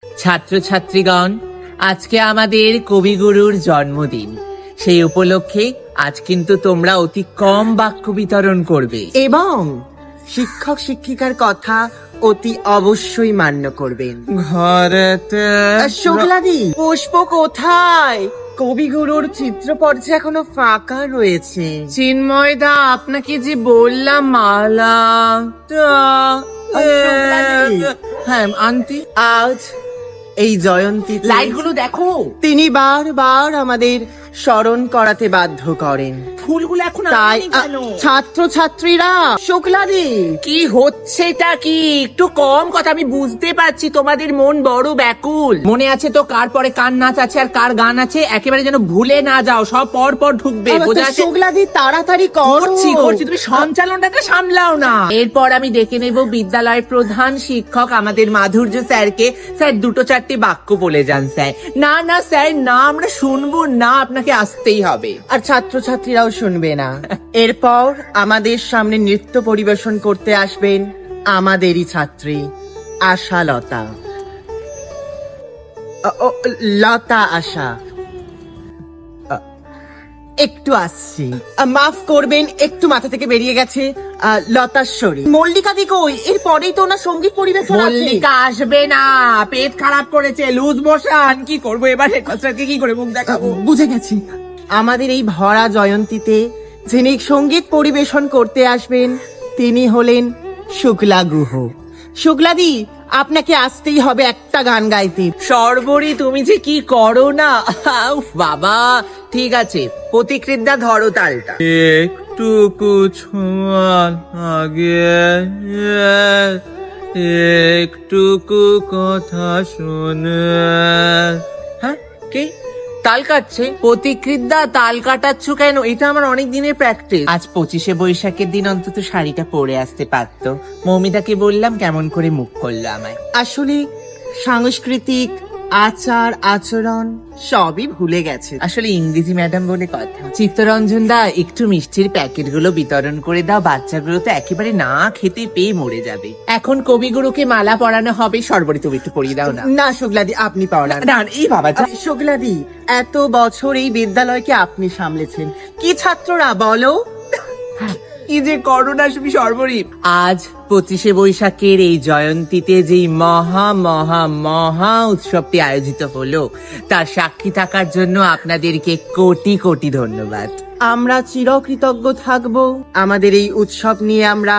ছাত্রছাত্রীগণ, আজকে আমাদের কবিগুরুর জন্মদিন। সেই উপলক্ষে আজ কিন্তু তোমরা অতি কম বাক্য বিতরণ করবে এবং শিক্ষক শিক্ষিকার কথা অতি অবশ্যই মান্য করবেন। ঘরেতে শুক্লাদি, পুষ্প কোথায়? কবিগুরুর চিত্রপট যে এখনো ফাঁকা রয়েছে। চিন্ময়দা, আপনাকে যে বললাম মালা হ্যাঁ আন্টি, আজ এই জয়ন্তী লাইটগুলো দেখো, তিনি বারবার আমাদের স্মরণ করাতে বাধ্য করেন। ফুলগুলো এখন তাই আসেনি কেন? ছাত্র ছাত্রীরা, শুক্লাদি কি হচ্ছেটা কি? একটু কম কথা, আমি বুঝতে পারছি তোমাদের মন বড় ব্যাকুল। মনে আছে তো কার পরে কার নাচ আছে আর কার গান আছে, একেবারে যেন ভুলে না যাও, সব পর পর ঢুকবে, বোঝা আছে? শুক্লাদি তাড়াতাড়ি করছি করছি। তুমি সঞ্চালনটাকে সামলাও না। এরপর আমি ডেকে নেব বিদ্যালয়ের প্রধান শিক্ষক আমাদের মাধুর্য স্যারকে। স্যার, দুটো চারটে বাক্য বলে যান স্যার। না না স্যার, না, আমরা শুনবো না, আপনাকে আসতেই হবে। আর ছাত্রছাত্রীরাও শুনবে না। এরপর আমাদের সামনে নৃত্য পরিবেশন করতে আসবেন আমাদেরই ছাত্রী আশা লতা। লতা আশা, একটু আসছি, মাফ করবেন, একটু মাথা থেকে বেরিয়ে গেছে। লতাশ্বরী। মল্লিকা দি কই? এর পরেই তো ওনার সঙ্গীত পরিবেশন আছে। মল্লিকা আসবে না, পেট খারাপ করেছে, লুজ মোশন। কি করবো এবার, হেডমাস্টারকে কি করে মুখ দেখাবো? বুঝে গেছি। আমাদের এই ভরা জয়ন্তীতে যিনি সঙ্গীত পরিবেশন করতে আসবেন তিনি হলেন শুক্লা গুহ। শুক্লাদি, আপনাকে আসতেই হবে একটা গান গাইতে। সর্বরী, তুমি যে কি করো না। উফ বাবা, ঠিক আছে, প্রতিকৃতদা ধরো তালটা। একটুকু ছোঁয়ার আগে একটুকু কথা শুনে। হ্যাঁ, কি তাল কাটছে? প্রতিকৃতদা, তাল কাটাচ্ছ কেন? এটা আমার অনেক দিনের প্র্যাকটিস। আজ 25শে বৈশাখের দিন অন্তত শাড়িটা পরে আসতে পারতো। মৌমিতাকে বললাম, কেমন করে মুখ করলো আমায়। আসলে সাংস্কৃতিক আচার আচরণ সবই ভুলে গেছে। আসলে ইংরেজি ম্যাডাম বলে কথা। চিত্তরঞ্জন দা, একটু মিষ্টির প্যাকেট গুলো বিতরণ করে দাও, বাচ্চাগুলো তো একেবারে না খেতে পেয়ে মরে যাবে। এখন কবিগুরুকে মালা পরানো হবে, সর্বরী তুমি একটু পরিয়ে দাও না। না শুক্লাদি, আপনি পড়ান। না, এই বাবা, শুক্লাদি, এত বছর এই বিদ্যালয়কে আপনি সামলেছেন, কি ছাত্ররা বলো? কি যে করোনা তুমি সর্বরী। আজ 25শে বৈশাখের এই জয়ন্তীতে যেই মহা মহা মহা উৎসবটি আয়োজিত হলো, তার সাক্ষী থাকার জন্য আপনাদেরকে কোটি কোটি ধন্যবাদ। আমরা চিরকৃতজ্ঞ থাকবো। আমাদের এই উৎসব নিয়ে আমরা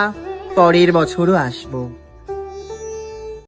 পরের বছরও আসবো।